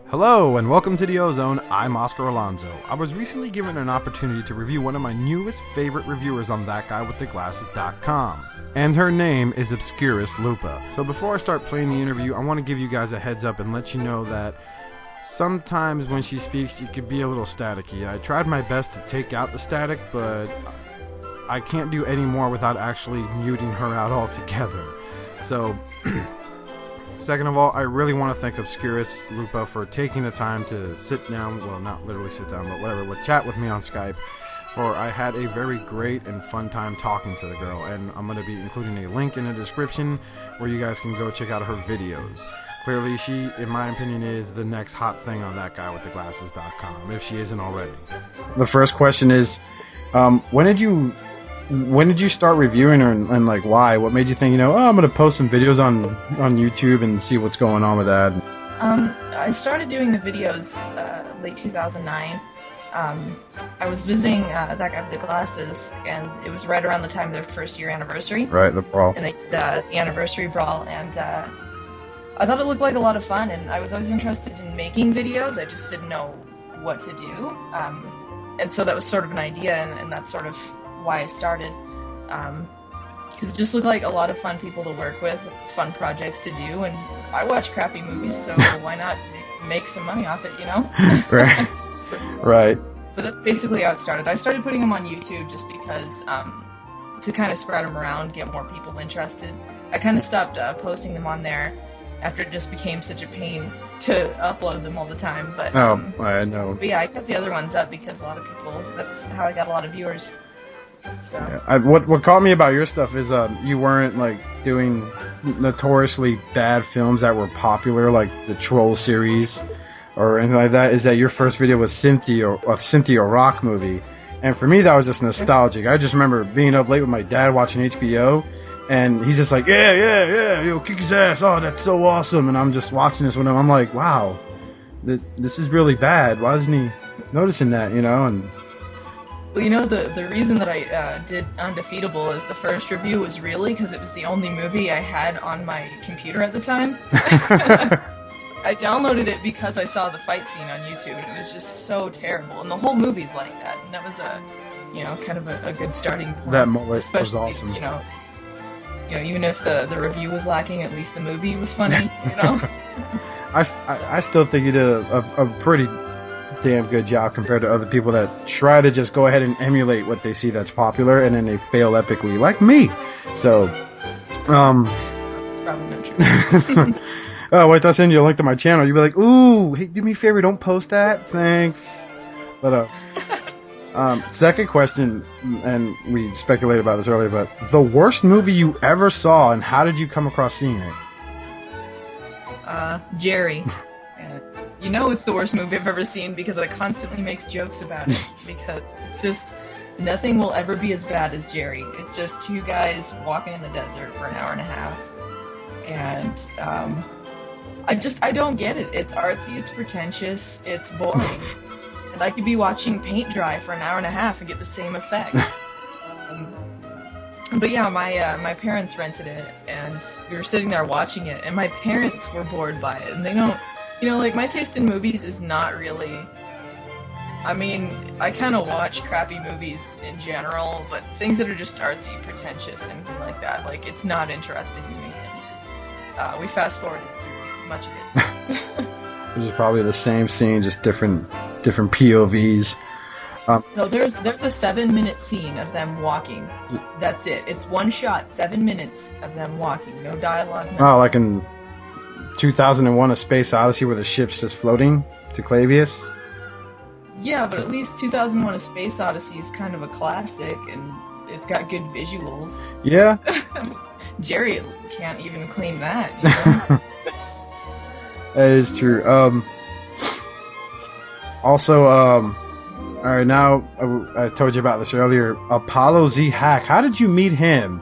Hello and welcome to the Ozone. I'm Oscar Alonso. I was recently given an opportunity to review one of my newest favorite reviewers on thatguywiththeglasses.com. And her name is Obscurus Lupa. So before I start playing the interview, I want to give you guys a heads up and let you know that sometimes when she speaks, it could be a little staticky. I tried my best to take out the static, but I can't do any more without actually muting her out altogether. So, second of all, I really want to thank Obscurus Lupa for taking the time to sit down, well, not literally sit down, but whatever, chat with me on Skype, for I had a very great and fun time talking to the girl, and I'm going to be including a link in the description where you guys can go check out her videos. Clearly, she, in my opinion, is the next hot thing on thatguywiththeglasses.com, if she isn't already. The first question is, when did you start reviewing her, and like why? What made you think, I'm going to post some videos on YouTube and see what's going on with that? I started doing the videos late 2009. I was visiting That Guy with the Glasses, and it was right around the time of their first year anniversary. Right, the brawl. And the anniversary brawl, and I thought it looked like a lot of fun, and I was always interested in making videos. I just didn't know what to do. And so that was sort of an idea, and that's sort of why I started, because it just looked like a lot of fun people to work with, fun projects to do, and I watch crappy movies, so why not make some money off it, Right. Right. But that's basically how it started. I started putting them on YouTube just because, to kind of spread them around, get more people interested. I kind of stopped posting them on there after it just became such a pain to upload them all the time, but I know. But yeah, I kept the other ones up because a lot of people, that's how I got a lot of viewers. So. Yeah. What caught me about your stuff is you weren't like doing notoriously bad films that were popular, like the Troll series or anything like that. Is that your first video was Cynthia Rock movie, and for me that was just nostalgic. I just remember being up late with my dad watching HBO, and he's just like, yeah, yo, kick his ass, oh that's so awesome, and I'm just watching this with him. I'm like, wow, this is really bad. Why isn't he noticing that? And well, the reason that I did Undefeatable is the first review was really because it was the only movie I had on my computer at the time. I downloaded it because I saw the fight scene on YouTube, and it was just so terrible, and the whole movie's like that, and that was kind of a good starting point. That moment was awesome. Even if the review was lacking, at least the movie was funny, I still think you did a pretty damn good job compared to other people that try to just go ahead and emulate what they see that's popular, and then they fail epically, like me. So, that's probably not true. Wait till I send you a link to my channel. You'll be like, ooh, hey, do me a favor, don't post that. Thanks. But, second question, and we speculated about this earlier, but the worst movie you ever saw, and how did you come across seeing it? Jerry. It's the worst movie I've ever seen because I constantly makes jokes about it, because just nothing will ever be as bad as Jerry. It's just two guys walking in the desert for an hour and a half, and I don't get it. It's artsy, it's pretentious, it's boring, and I could be watching paint dry for an hour and a half and get the same effect. But yeah, my parents rented it, and we were sitting there watching it, and my parents were bored by it, and they don't. My taste in movies is not really... I kind of watch crappy movies in general, but things that are just artsy, pretentious, and like that, it's not interesting to me, and we fast-forwarded through much of it. This is probably the same scene, just different POVs. No, there's a 7-minute scene of them walking. That's it. It's one shot, 7 minutes of them walking. No dialogue. No. Oh, like in 2001: A Space Odyssey, where the ship's just floating to Clavius? Yeah, but at least 2001: A Space Odyssey is kind of a classic, and it's got good visuals. Yeah. Jerry can't even claim that, That is true. Also, alright, now, I told you about this earlier, Apollo Z Hack. How did you meet him?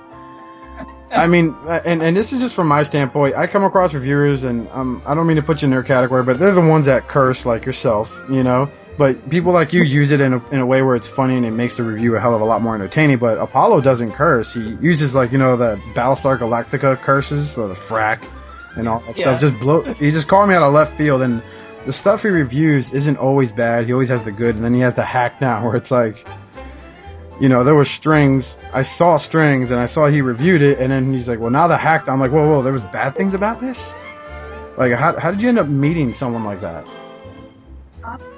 I mean, and this is just from my standpoint. I come across reviewers, and I don't mean to put you in their category, but they're the ones that curse like yourself, But people like you use it in a way where it's funny and it makes the review a hell of a lot more entertaining. But Apollo doesn't curse. He uses the Battlestar Galactica curses, so the frack and all that stuff. He just called me out of left field, and the stuff he reviews isn't always bad. He always has the good, and then he has the hack now where it's like, you know, there were strings. I saw strings, and I saw he reviewed it, and then he's like, well, now the hack. I'm like, whoa, there was bad things about this? Like, how did you end up meeting someone like that?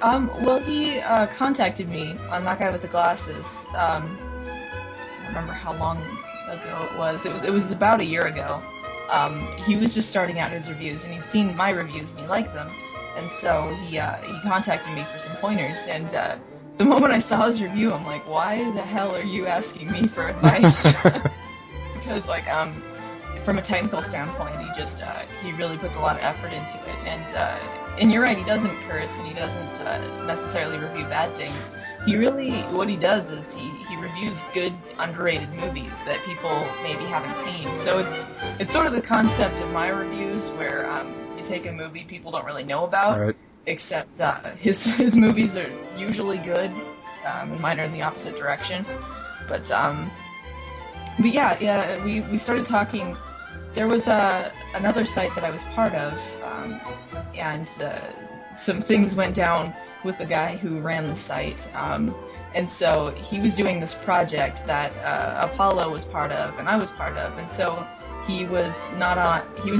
Well, he contacted me on That Guy with the Glasses. I don't remember how long ago it was. It was about a year ago. He was just starting out his reviews, and he'd seen my reviews, and he liked them. And so he contacted me for some pointers, and the moment I saw his review, I'm like, why the hell are you asking me for advice? Because, like, from a technical standpoint, he really puts a lot of effort into it, and you're right, he doesn't curse, and he doesn't necessarily review bad things. What he does is he reviews good, underrated movies that people maybe haven't seen. So it's sort of the concept of my reviews, where you take a movie people don't really know about, Right. Except his movies are usually good, and mine are in the opposite direction. But yeah, we started talking. There was another site that I was part of, and some things went down with the guy who ran the site. And so he was doing this project that Apollo was part of, and I was part of, and so he was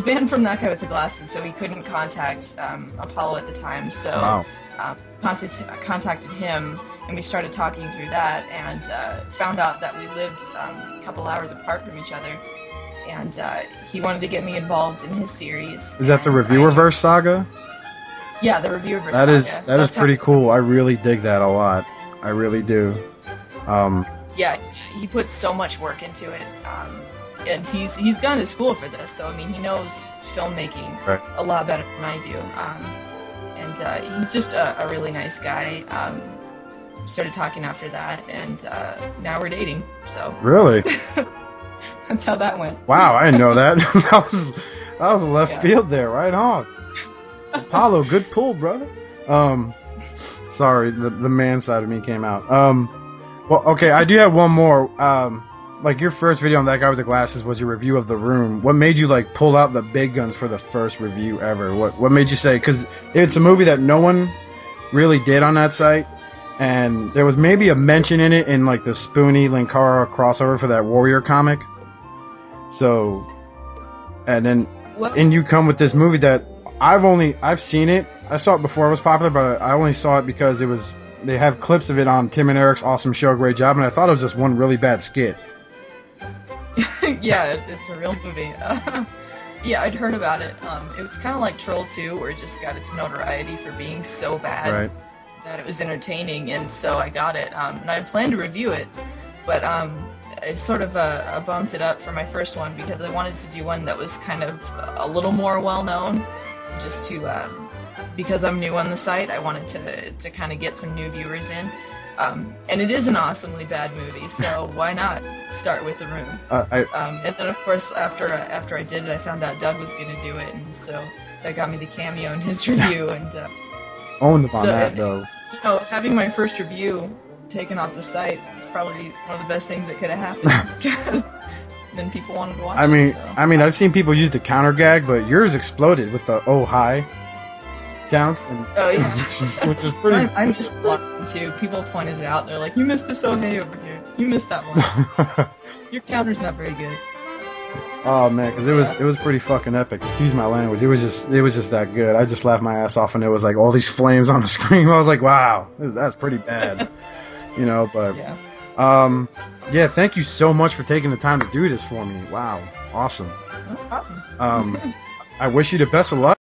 banned from That Guy with the Glasses, so he couldn't contact Apollo at the time. So Wow. contacted him, and we started talking through that, and found out that we lived a couple hours apart from each other. And he wanted to get me involved in his series. Is that the Reviewerverse saga? Yeah, the Reviewerverse saga. That is pretty cool. I really dig that a lot. I really do. Yeah, he puts so much work into it. And he's gone to school for this, so I mean, he knows filmmaking Right. a lot better than I do. And he's just a really nice guy. Started talking after that, and now we're dating. So Really? that's how that went. Wow, I didn't know that. that was left field there. Right on. Apollo, good pull, brother. Sorry, the man side of me came out. Well, okay, I do have one more. Like, your first video on That Guy with the Glasses was your review of The Room. What made you, like, pull out the big guns for the first review ever? What made you say? Because it's a movie that no one really did on that site, and there was maybe a mention in it in, like, the Spoonie Linkara crossover for that Warrior comic. So, and then, and you come with this movie that I've seen it. I saw it before it was popular, but I only saw it because they have clips of it on Tim and Eric's Awesome Show, Great Job, and I thought it was just one really bad skit. Yeah, it's a real movie. Yeah, I'd heard about it. It was kind of like Troll 2, where it just got its notoriety for being so bad Right. that it was entertaining, and so I got it. And I planned to review it, but I sort of bumped it up for my first one because I wanted to do one that was kind of a little more well-known, just to, because I'm new on the site, I wanted to kind of get some new viewers in. And it is an awesomely bad movie, so why not start with The Room? And then, of course, after I did it, I found out Doug was going to do it, and so that got me the cameo in his review. And Owned on that, though. You know, having my first review taken off the site is probably one of the best things that could have happened, because then people wanted to watch it. I mean, I've seen people use the counter gag, but yours exploded with the "oh hi" counts, and oh yeah, which is pretty. I missed one too. People pointed it out. They're like, "You missed this oh hey over here. You missed that one. Your counter's not very good." Oh man, because it was pretty fucking epic. Excuse my language. It was just that good. I just laughed my ass off, and it was like all these flames on the screen. I was like, wow, that's pretty bad. You know, but yeah, thank you so much for taking the time to do this for me. Wow, awesome. No problem. I wish you the best of luck.